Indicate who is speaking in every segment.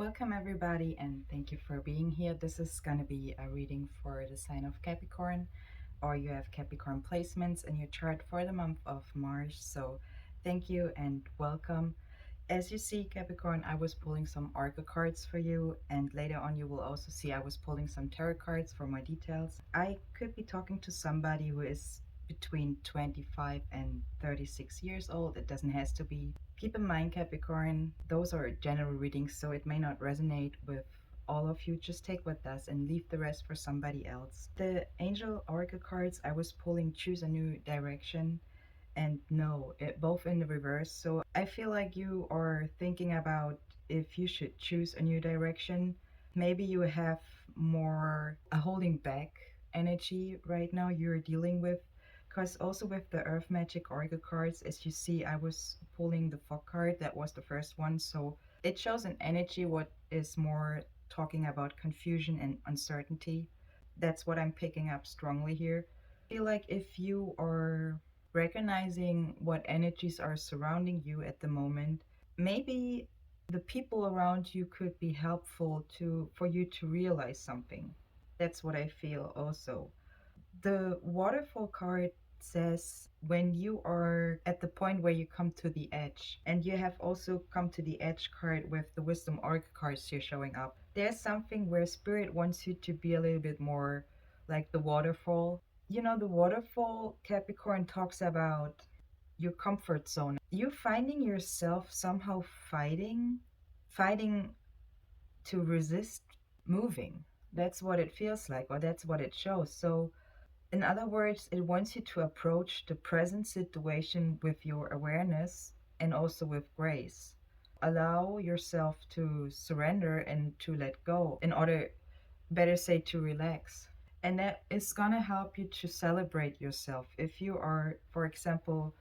Speaker 1: Welcome everybody and thank you for being here. This is going to be a reading for the sign of Capricorn, or you have Capricorn placements in your chart for the month of March. So thank you and welcome. As you see, Capricorn, I was pulling some oracle cards for you, and later on you will also see I was pulling some tarot cards for more details. I could be talking to somebody who is between 25 and 36 years old. It doesn't have to be. Keep in mind, Capricorn, those are general readings, so it may not resonate with all of you. Just take what does and leave the rest for somebody else. The angel oracle cards I was pulling choose a new direction and no, both in the reverse. So I feel like you are thinking about if you should choose a new direction. Maybe you have more a holding back energy right now you're dealing with. Because also with the Earth Magic Oracle cards, as you see, I was pulling the Fog card. That was the first one. So it shows an energy what is more talking about confusion and uncertainty. That's what I'm picking up strongly here. I feel like if you are recognizing what energies are surrounding you at the moment, maybe the people around you could be helpful to for you to realize something. That's what I feel also. The waterfall card says when you are at the point where you come to the edge, and you have also come to the edge card with the wisdom oracle cards here showing up. There's something where spirit wants you to be a little bit more like the waterfall. You know, the waterfall, Capricorn talks about your comfort zone. You finding yourself somehow fighting to resist moving. That's what it feels like, or that's what it shows. So in other words, it wants you to approach the present situation with your awareness and also with grace. Allow yourself to surrender and to let go, in order, better say, to relax. And that is going to help you to celebrate yourself. If you are, for example,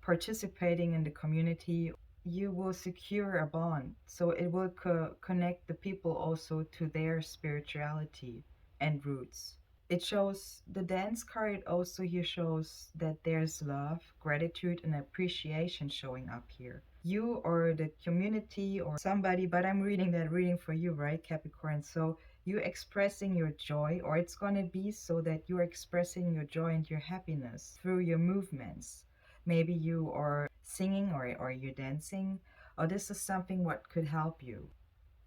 Speaker 1: participating in the community, you will secure a bond. So it will connect the people also to their spirituality and roots. It shows, the dance card also here shows that there's love, gratitude, and appreciation showing up here. You or the community or somebody, but I'm reading that reading for you, right, Capricorn? So you expressing your joy, or it's going to be so that you're expressing your joy and your happiness through your movements. Maybe you are singing, or you're dancing, or this is something what could help you.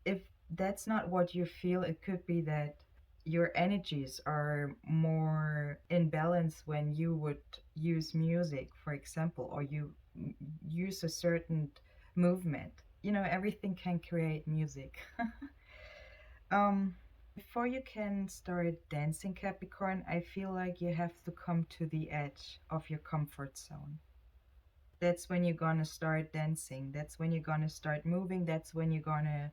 Speaker 1: If that's not what you feel, it could be that your energies are more in balance when you would use music, for example, or you use a certain movement. You know, everything can create music. Before you can start dancing, Capricorn, I feel like you have to come to the edge of your comfort zone. That's when you're gonna start dancing. That's when you're gonna start moving. That's when you're gonna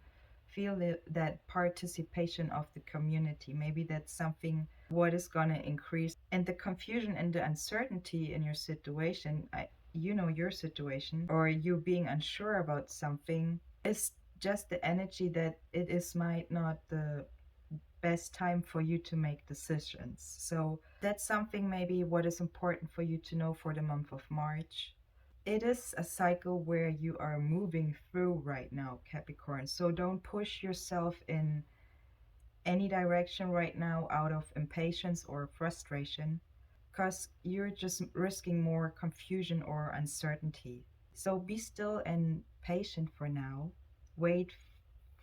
Speaker 1: feel that participation of the community. Maybe that's something what is gonna increase. And the confusion and the uncertainty in your situation, you know your situation, or you being unsure about something, is just the energy that it is might not the best time for you to make decisions. So that's something maybe what is important for you to know for the month of March. It is a cycle where you are moving through right now, Capricorn. So don't push yourself in any direction right now out of impatience or frustration, because you're just risking more confusion or uncertainty. So be still and patient for now. Wait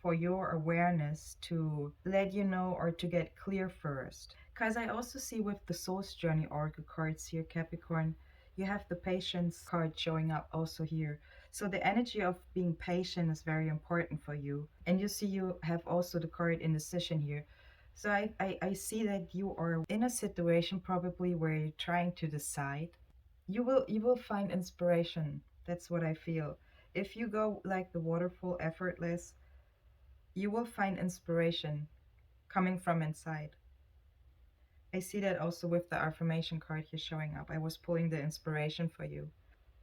Speaker 1: for your awareness to let you know or to get clear first. Because I also see with the Soul's Journey Oracle cards here, Capricorn, you have the patience card showing up also here. So the energy of being patient is very important for you. And you see you have also the card indecision here. So I see that you are in a situation probably where you're trying to decide. You will find inspiration. That's what I feel. If you go like the waterfall effortless, you will find inspiration coming from inside. I see that also with the affirmation card here showing up. I was pulling the inspiration for you.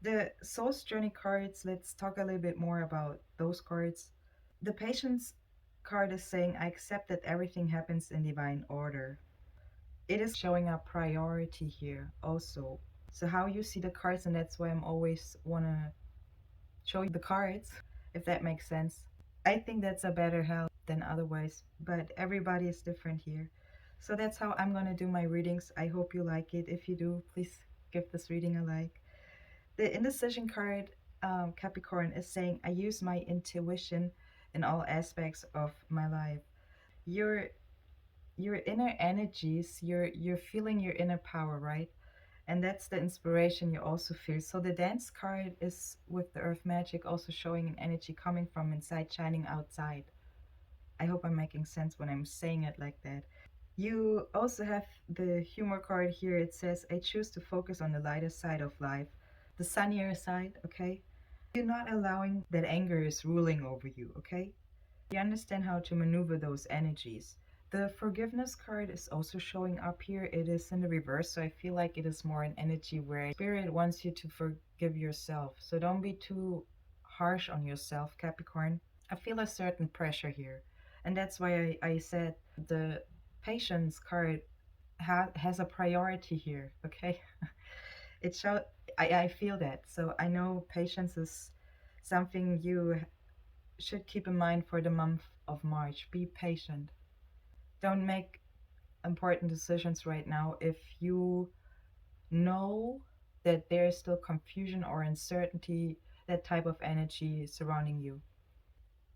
Speaker 1: The Soul's Journey cards, let's talk a little bit more about those cards. The Patience card is saying, I accept that everything happens in divine order. It is showing up priority here also. So how you see the cards, and that's why I'm always want to show you the cards, if that makes sense. I think that's a better help than otherwise, but everybody is different here. So that's how I'm gonna do my readings. I hope you like it. If you do, please give this reading a like. The indecision card, Capricorn, is saying, I use my intuition in all aspects of my life. Your your inner energies, you're feeling your inner power, right? And that's the inspiration you also feel. So the dance card is with the earth magic also showing an energy coming from inside, shining outside. I hope I'm making sense when I'm saying it like that. You also have the humor card here. It says, I choose to focus on the lighter side of life, the sunnier side, okay? You're not allowing that anger is ruling over you, okay? You understand how to maneuver those energies. The forgiveness card is also showing up here. It is in the reverse, so I feel like it is more an energy where spirit wants you to forgive yourself. So don't be too harsh on yourself, Capricorn. I feel a certain pressure here. And that's why I said the patience card has a priority here, okay? It show I feel that. So I know patience is something you should keep in mind for the month of March. Be patient. Don't make important decisions right now if you know that there is still confusion or uncertainty, that type of energy surrounding you.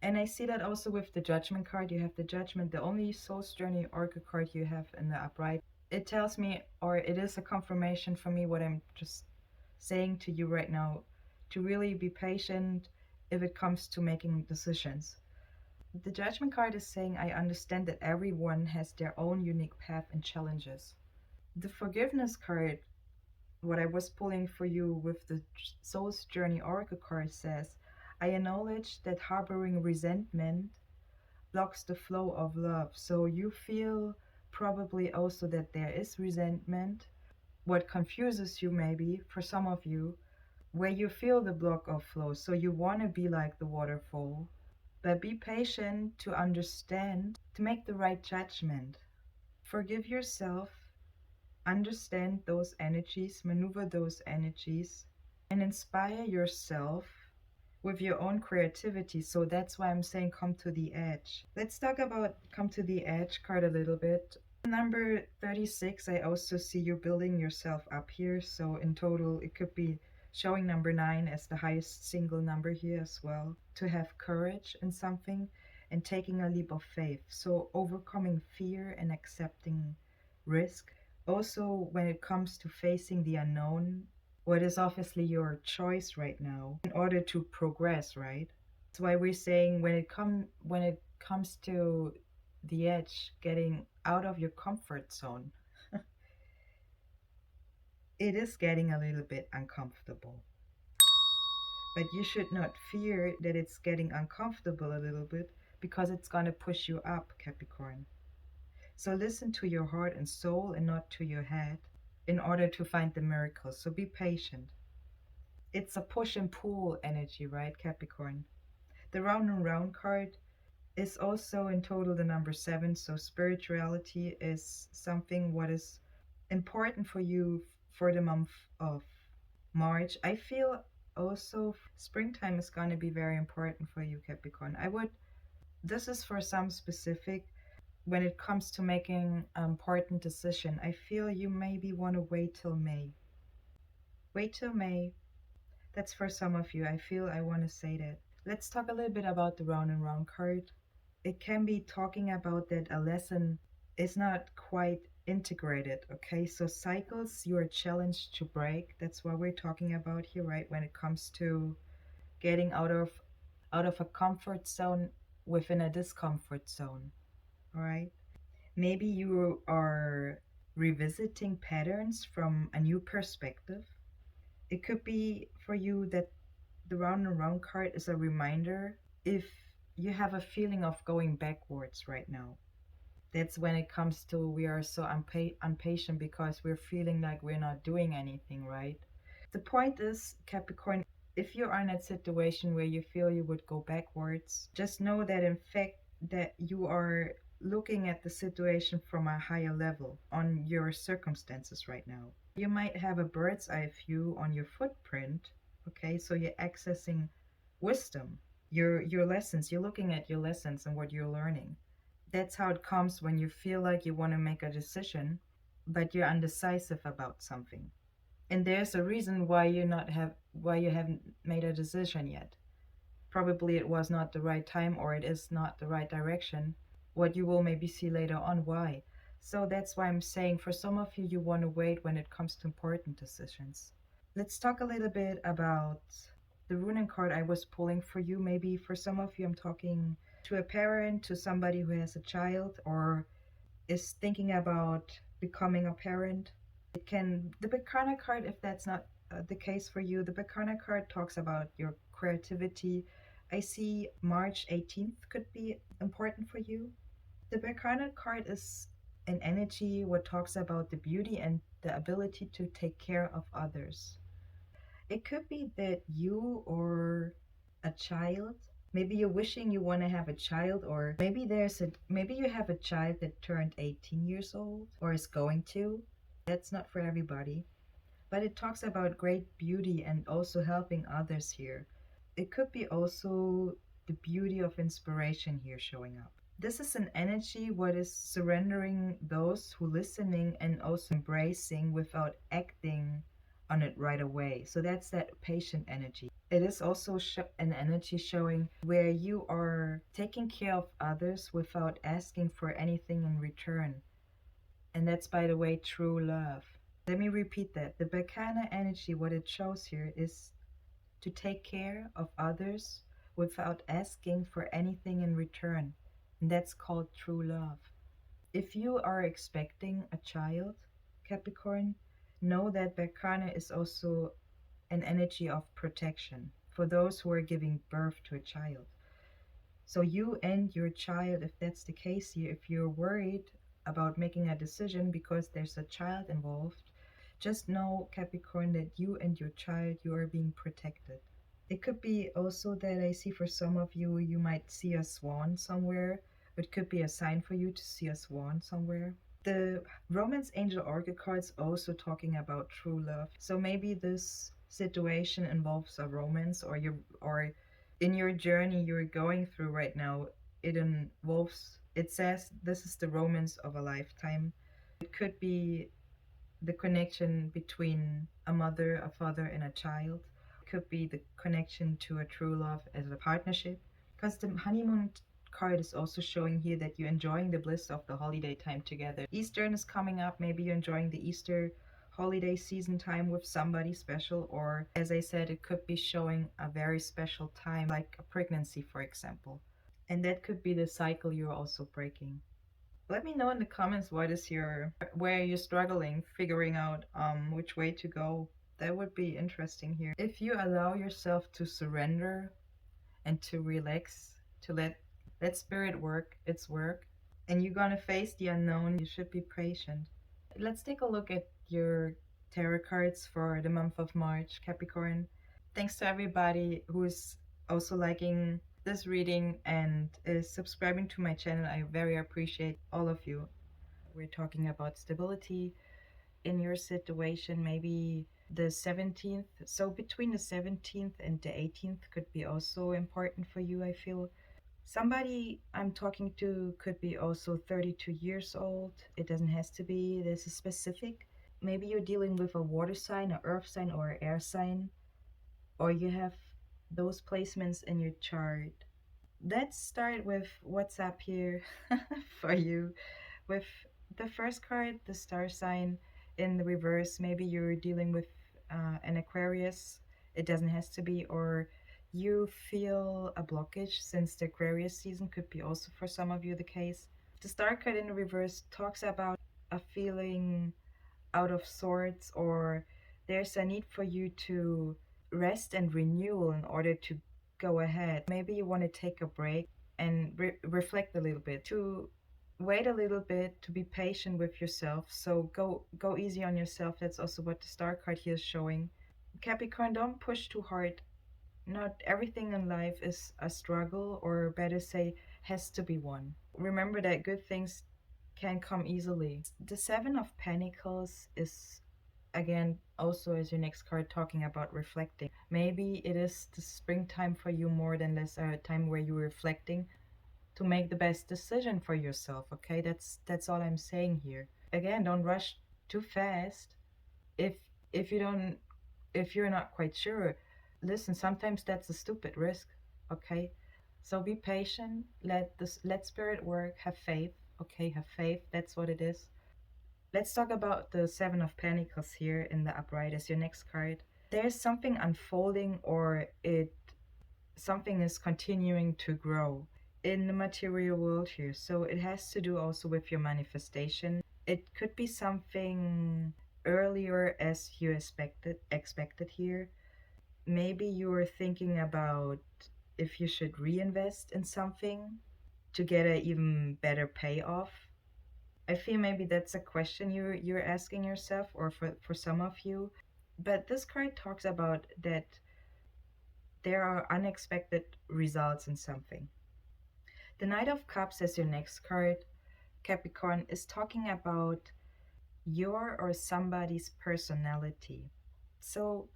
Speaker 1: And I see that also with the Judgment card. You have the Judgment, the only Soul's Journey Oracle card you have in the upright. It tells me, or it is a confirmation for me, what I'm just saying to you right now, to really be patient if it comes to making decisions. The Judgment card is saying, I understand that everyone has their own unique path and challenges. The Forgiveness card, what I was pulling for you with the Soul's Journey Oracle card, says, I acknowledge that harboring resentment blocks the flow of love. So you feel probably also that there is resentment. What confuses you, maybe, for some of you, where you feel the block of flow. So you want to be like the waterfall, but be patient to understand, to make the right judgment. Forgive yourself, understand those energies, maneuver those energies, and inspire yourself with your own creativity. So that's why I'm saying come to the edge. Let's talk about come to the edge card a little bit. Number 36, I also see you building yourself up here. So in total, it could be showing number 9 as the highest single number here as well. To have courage in something and taking a leap of faith. So overcoming fear and accepting risk. Also, when it comes to facing the unknown, what is obviously your choice right now in order to progress, right? That's why we're saying when it comes to the edge, getting out of your comfort zone, it is getting a little bit uncomfortable. But you should not fear that it's getting uncomfortable a little bit, because it's going to push you up, Capricorn. So listen to your heart and soul and not to your head in order to find the miracles. So be patient. It's a push and pull energy, right, Capricorn? The round and round card is also in total the number 7. So spirituality is something what is important for you for the month of March. I feel also springtime is going to be very important for you, Capricorn. This is for some specific, when it comes to making an important decision. I feel you maybe want to wait till May. Wait till May. That's for some of you. I feel I want to say that. Let's talk a little bit about the round and round card. It can be talking about that a lesson is not quite integrated, okay? So cycles you are challenged to break. That's what we're talking about here, right? When it comes to getting out of a comfort zone within a discomfort zone. All right? Maybe you are revisiting patterns from a new perspective. It could be for you that the round and round card is a reminder if you have a feeling of going backwards right now. That's when it comes to we are so impatient because we're feeling like we're not doing anything, right? The point is, Capricorn, if you're in that situation where you feel you would go backwards, just know that in fact that you are looking at the situation from a higher level on your circumstances right now. You might have a bird's eye view on your footprint, okay? So you're accessing wisdom. your lessons. You're looking at your lessons and what you're learning. That's how it comes when you feel like you want to make a decision, but you're undecisive about something. And there's a reason why you haven't made a decision yet. Probably it was not the right time, or it is not the right direction. What you will maybe see later on why. So that's why I'm saying for some of you, you want to wait when it comes to important decisions. Let's talk a little bit about the runen card I was pulling for you. Maybe for some of you, I'm talking to a parent, to somebody who has a child or is thinking about becoming a parent. It can, the Bacana card, if that's not the case for you, the Bacana card talks about your creativity. I see March 18th could be important for you. The Bacana card is an energy what talks about the beauty and the ability to take care of others. It could be that you or a child, maybe you're wishing you want to have a child, or maybe you have a child that turned 18 years old or is going to. That's not for everybody. But it talks about great beauty and also helping others here. It could be also the beauty of inspiration here showing up. This is an energy what is surrendering those who listening and also embracing without acting on it right away. So that's that patient energy. It is also an energy showing where you are taking care of others without asking for anything in return. And that's, by the way, true love. Let me repeat that. The Bacana energy, what it shows here is to take care of others without asking for anything in return. And that's called true love. If you are expecting a child, Capricorn, know that Bacana is also an energy of protection for those who are giving birth to a child. So you and your child, if that's the case here, if you're worried about making a decision because there's a child involved, just know, Capricorn, that you and your child, you are being protected. It could be also that I see for some of you, you might see a swan somewhere. It could be a sign for you to see a swan somewhere. The Romance Angel Oracle card's also talking about true love. So maybe this situation involves a romance, or in your journey you're going through right now, it says this is the romance of a lifetime. It could be the connection between a mother, a father, and a child. It could be the connection to a true love as a partnership. Because the honeymoon card is also showing here that you're enjoying the bliss of the holiday time together. Easter is coming up. Maybe you're enjoying the Easter holiday season time with somebody special, or as I said, it could be showing a very special time, like a pregnancy, for example. And that could be the cycle you're also breaking. Let me know in the comments where you're struggling figuring out which way to go. That would be interesting here. If you allow yourself to surrender and to relax, to let spirit work its work, and you're gonna face the unknown, you should be patient. Let's take a look at your tarot cards for the month of March, Capricorn. Thanks to everybody who's also liking this reading and is subscribing to my channel. I very appreciate all of you. We're talking about stability in your situation, maybe the 17th. So between the 17th and the 18th could be also important for you, I feel. Somebody I'm talking to could be also 32 years old. It doesn't have to be. This is specific. Maybe you're dealing with a water sign, an earth sign, or an air sign, or you have those placements in your chart. Let's start with what's up here for you. With the first card, the star sign in the reverse, maybe you're dealing with an Aquarius. It doesn't have to be, or you feel a blockage since the Aquarius season could be also for some of you the case. The star card in the reverse talks about a feeling out of sorts, or there's a need for you to rest and renewal in order to go ahead. Maybe you want to take a break and reflect a little bit, to wait a little bit, to be patient with yourself. So go easy on yourself. That's also what the star card here is showing. Capricorn, don't push too hard. Not everything in life is a struggle, or better say, has to be won. Remember that good things can come easily. The Seven of Pentacles is again, also as your next card talking about reflecting. Maybe it is the springtime for you more than less a time where you're reflecting to make the best decision for yourself. Okay, that's all I'm saying here. Again, don't rush too fast. If if you don't, if you're not quite sure, listen, sometimes that's a stupid risk. Okay, so be patient, let spirit work, have faith. Okay, have faith, that's what it is. Let's talk about the Seven of Pentacles here in the upright as your next card. There's something unfolding, or it something is continuing to grow in the material world here. So it has to do also with your manifestation. It could be something earlier as you expected here. Maybe you were thinking about if you should reinvest in something to get an even better payoff. I feel maybe that's a question you're asking yourself, or for some of you. But this card talks about that there are unexpected results in something. The Knight of Cups as your next card, Capricorn, is talking about your or somebody's personality. So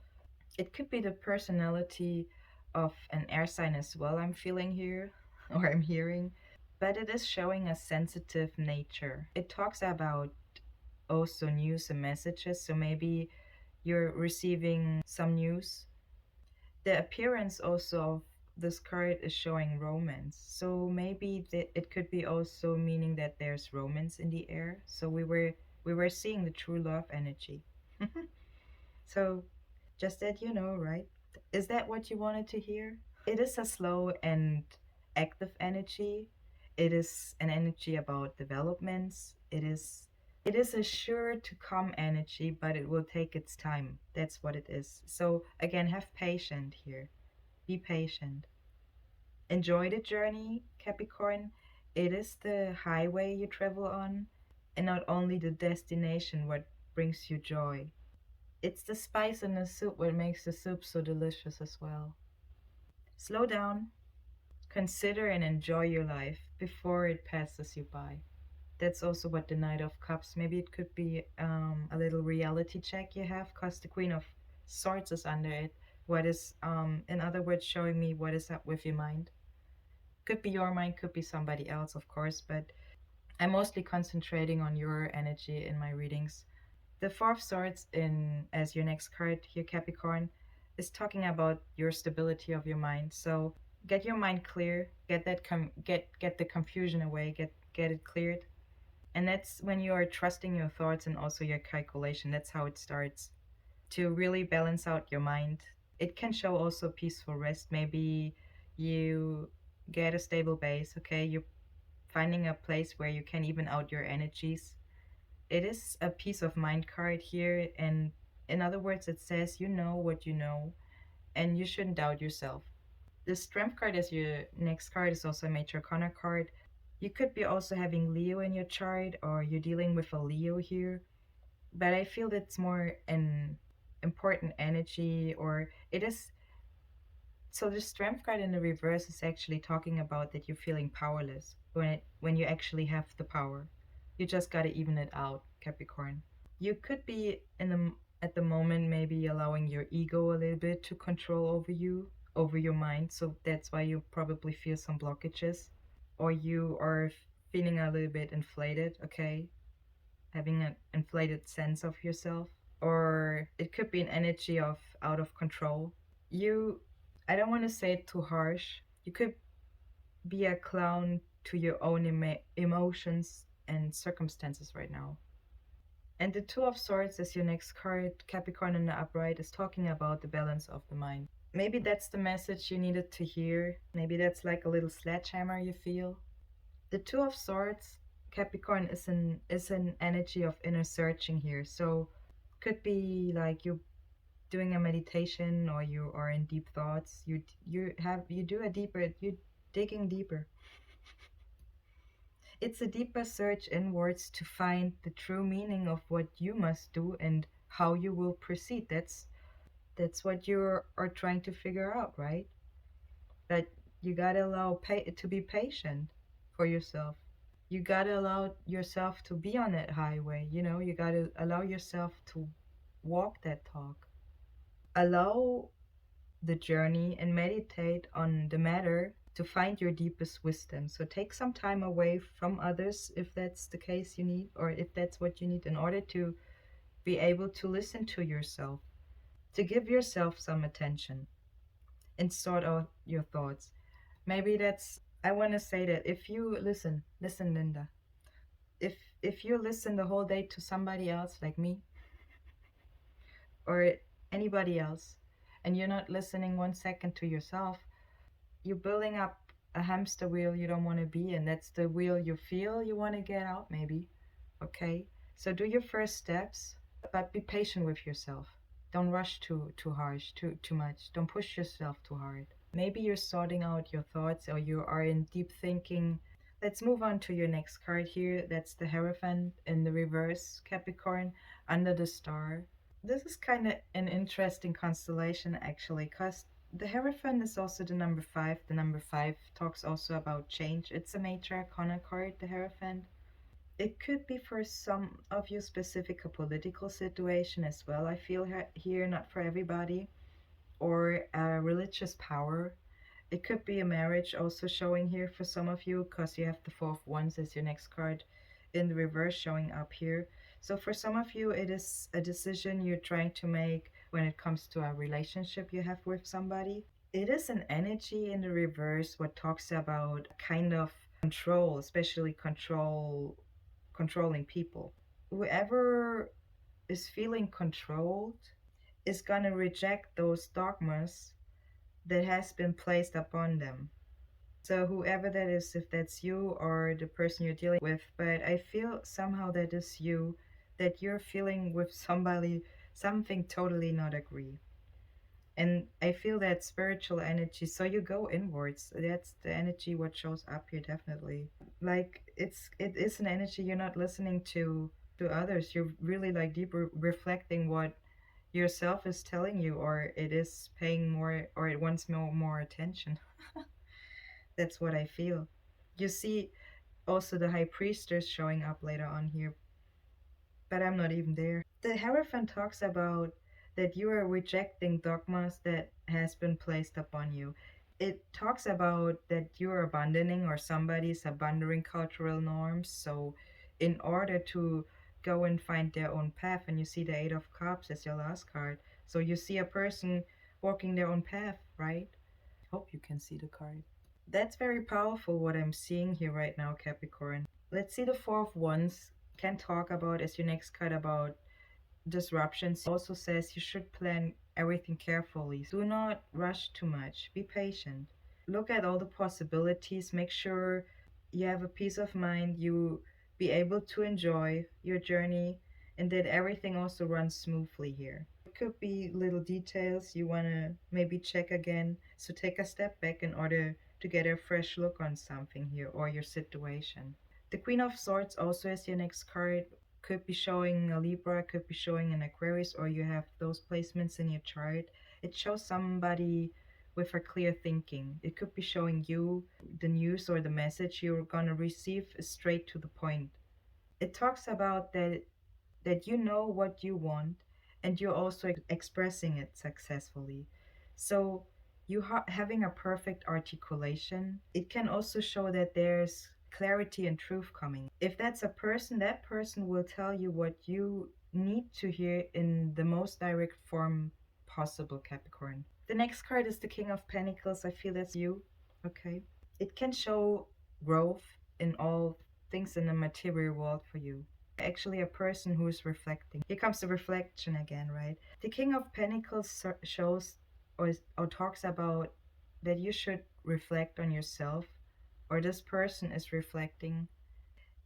Speaker 1: it could be the personality of an air sign as well, I'm feeling here, or I'm hearing. But it is showing a sensitive nature. It talks about also news and messages. So maybe you're receiving some news. The appearance also of this card is showing romance. So maybe it could be also meaning that there's romance in the air. So we were seeing the true love energy. So just that you know, right? Is that what you wanted to hear? It is a slow and active energy. It is an energy about developments. It is a sure to come energy, but it will take its time. That's what it is. So again, have patience here. Be patient. Enjoy the journey, Capricorn. It is the highway you travel on, and not only the destination what brings you joy. It's the spice in the soup what makes the soup so delicious as well. Slow down, consider and enjoy your life before it passes you by. That's also what the Knight of Cups, maybe it could be a little reality check you have, because the Queen of Swords is under it. What is, in other words, showing me what is up with your mind. Could be your mind, could be somebody else, of course, but I'm mostly concentrating on your energy in my readings. The Four of Swords in as your next card here, Capricorn, is talking about your stability of your mind. So get your mind clear, get that get the confusion away, get it cleared. And that's when you are trusting your thoughts and also your calculation. That's how it starts. To really balance out your mind. It can show also peaceful rest. Maybe you get a stable base, okay? You're finding a place where you can even out your energies. It is a peace of mind card here, and in other words, it says you know what you know, and you shouldn't doubt yourself. The strength card as your next card is also a major arcana card. You could be also having Leo in your chart, or you're dealing with a Leo here, but I feel that's more an important energy, or it is. So the strength card in the reverse is actually talking about that you're feeling powerless when you actually have the power. You just gotta even it out, Capricorn. You could be at the moment maybe allowing your ego a little bit to control over your mind. So that's why you probably feel some blockages, or you are feeling a little bit inflated. Okay, having an inflated sense of yourself, or it could be an energy of out of control. You, I don't want to say it too harsh. You could be a clown to your own emotions and circumstances right now. And the Two of Swords as your next card, Capricorn in the upright, is talking about the balance of the mind. Maybe that's the message you needed to hear. Maybe that's like a little sledgehammer you feel. The Two of Swords, Capricorn, is an energy of inner searching here. So could be like you doing a meditation, or you are in deep thoughts. You digging deeper. It's a deeper search inwards to find the true meaning of what you must do and how you will proceed. That's what you are trying to figure out, right? But you gotta allow to be patient for yourself. You gotta allow yourself to be on that highway. You gotta allow yourself to walk that talk. Allow the journey and meditate on the matter to find your deepest wisdom. So take some time away from others if that's the case you need, or if that's what you need, in order to be able to listen to yourself, to give yourself some attention and sort out your thoughts. Maybe that's, I want to say that if you listen, Linda, if you listen the whole day to somebody else like me or anybody else, and you're not listening 1 second to yourself, you're building up a hamster wheel you don't want to be in. That's the wheel you feel you want to get out, maybe. Okay? So do your first steps, but be patient with yourself. Don't rush too harsh, too much. Don't push yourself too hard. Maybe you're sorting out your thoughts or you are in deep thinking. Let's move on to your next card here. That's the Hierophant in the reverse, Capricorn, under the star. This is kind of an interesting constellation, actually, because the Hierophant is also the number 5. The number 5 talks also about change. It's a major arcana card, the Hierophant. It could be for some of you specific a political situation as well, I feel here, not for everybody, or a religious power. It could be a marriage also showing here for some of you, because you have the Four of Wands as your next card in the reverse showing up here. So for some of you, it is a decision you're trying to make when it comes to a relationship you have with somebody. It is an energy in the reverse what talks about kind of control, especially controlling people. Whoever is feeling controlled is going to reject those dogmas that has been placed upon them. So whoever that is, if that's you or the person you're dealing with, but I feel somehow that is you, that you're feeling with somebody something totally not agree. And I feel that spiritual energy, so you go inwards. That's the energy what shows up here, definitely. Like it is an energy you're not listening to others. You're really like deeper reflecting what yourself is telling you, or it is paying more, or it wants more attention. That's what I feel. You see also the high priestess showing up later on here, but I'm not even there. The Hierophant talks about that you are rejecting dogmas that has been placed upon you. It talks about that you're abandoning, or somebody's abandoning cultural norms. So in order to go and find their own path, and you see the Eight of Cups as your last card. So you see a person walking their own path, right? Hope you can see the card. That's very powerful what I'm seeing here right now, Capricorn. Let's see the Four of Wands. Can talk about as your next card about disruptions. It also says you should plan everything carefully. Do not rush too much. Be patient. Look at all the possibilities. Make sure you have a peace of mind. You be able to enjoy your journey, and that everything also runs smoothly here. It could be little details you want to maybe check again. So take a step back in order to get a fresh look on something here or your situation. The Queen of Swords also is your next card. Could be showing a Libra, could be showing an Aquarius, or you have those placements in your chart. It shows somebody with a clear thinking. It could be showing you the news or the message you're gonna receive is straight to the point. It talks about that you know what you want, and you're also expressing it successfully. So you having a perfect articulation. It can also show that there's clarity and truth coming. If that's a person, that person will tell you what you need to hear in the most direct form possible, Capricorn. The next card is the King of Pentacles. I feel that's you. Okay. It can show growth in all things in the material world for you. Actually, a person who is reflecting. Here comes the reflection again, right? The King of Pentacles shows or talks about that you should reflect on yourself, or this person is reflecting.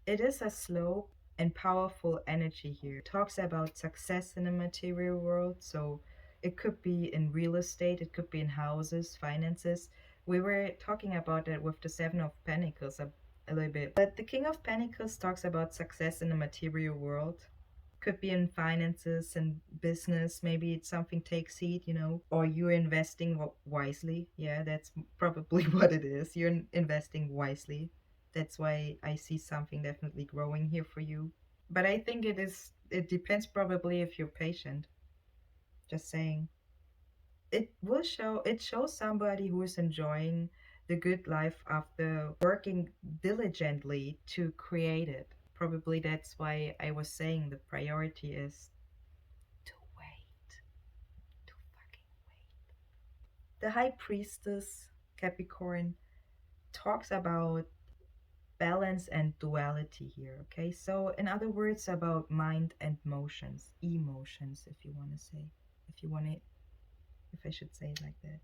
Speaker 1: It is a slow and powerful energy here. It talks about success in the material world. So it could be in real estate, it could be in houses, finances. We were talking about that with the Seven of Pentacles a little bit. But the King of Pentacles talks about success in the material world. Could be in finances and business. Maybe it's something takes seed, or you're investing wisely. Yeah, that's probably what it is. You're investing wisely. That's why I see something definitely growing here for you. But I think it depends probably if you're patient. Just saying. It shows somebody who is enjoying the good life after working diligently to create it. Probably that's why I was saying the priority is to wait, to fucking wait. The High Priestess, Capricorn, talks about balance and duality here, okay? So, in other words, about mind and emotions, if you want to say, if you want to, if I should say it like that.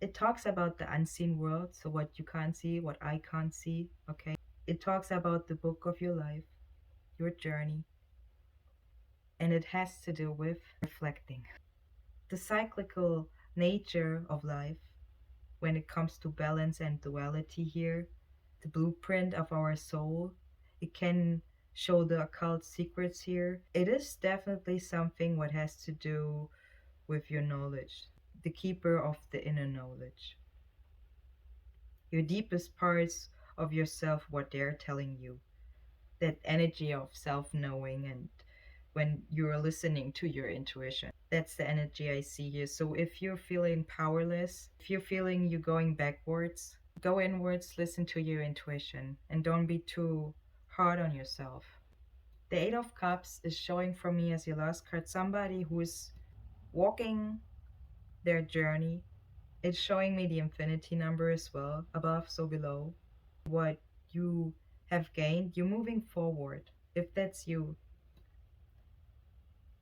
Speaker 1: It talks about the unseen world, so what you can't see, what I can't see, okay? It talks about the book of your life, your journey, and it has to do with reflecting. The cyclical nature of life when it comes to balance and duality here, the blueprint of our soul. It can show the occult secrets here. It is definitely something what has to do with your knowledge, the keeper of the inner knowledge. Your deepest parts of yourself, what they're telling you. That energy of self knowing, and when you're listening to your intuition. That's the energy I see here. So if you're feeling powerless, if you're feeling you going backwards, go inwards, listen to your intuition, and don't be too hard on yourself. The Eight of Cups is showing for me as your last card somebody who is walking their journey. It's showing me the infinity number as well, above, so below. What you have gained, you're moving forward. If that's you,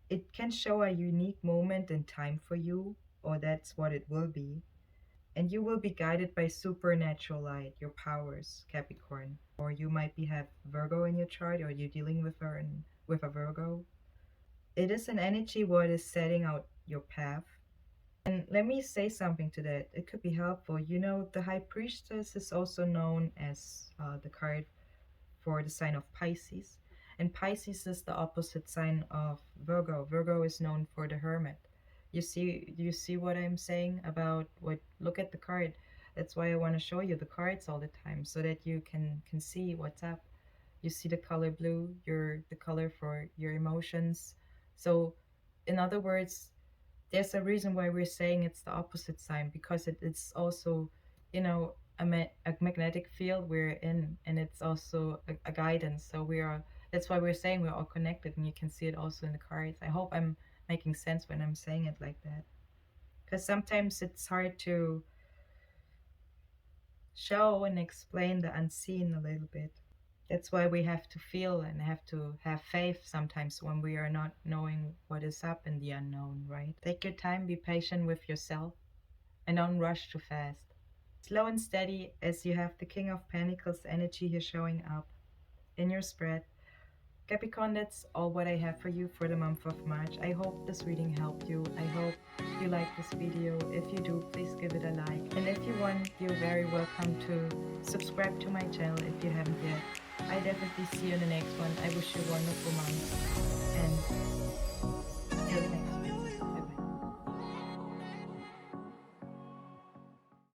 Speaker 1: it can show a unique moment in time for you, or that's what it will be. And you will be guided by supernatural light, your powers, Capricorn. Or you might be have Virgo in your chart, or you're dealing with her and with a Virgo. It is an energy what is setting out your path. And let me say something to that. It could be helpful. You know, the High Priestess is also known as the card for the sign of Pisces. And Pisces is the opposite sign of Virgo. Virgo is known for the hermit. You see what I'm saying about what look at the card. That's why I want to show you the cards all the time so that you can see what's up. You see the color blue, the color for your emotions. So in other words, there's a reason why we're saying it's the opposite sign, because it's also, you know, a magnetic field we're in, and it's also a guidance. So that's why we're saying we're all connected, and you can see it also in the cards. I hope I'm making sense when I'm saying it like that, because sometimes it's hard to show and explain the unseen a little bit. That's why we have to feel and have to have faith sometimes when we are not knowing what is up in the unknown, right? Take your time, be patient with yourself, and don't rush too fast. Slow and steady, as you have the King of Pentacles energy here showing up in your spread. Capricorn, that's all what I have for you for the month of March. I hope this reading helped you. I hope you like this video. If you do, please give it a like. And if you want, you're very welcome to subscribe to my channel if you haven't yet. I definitely see you in the next one. I wish you a wonderful month. And till the next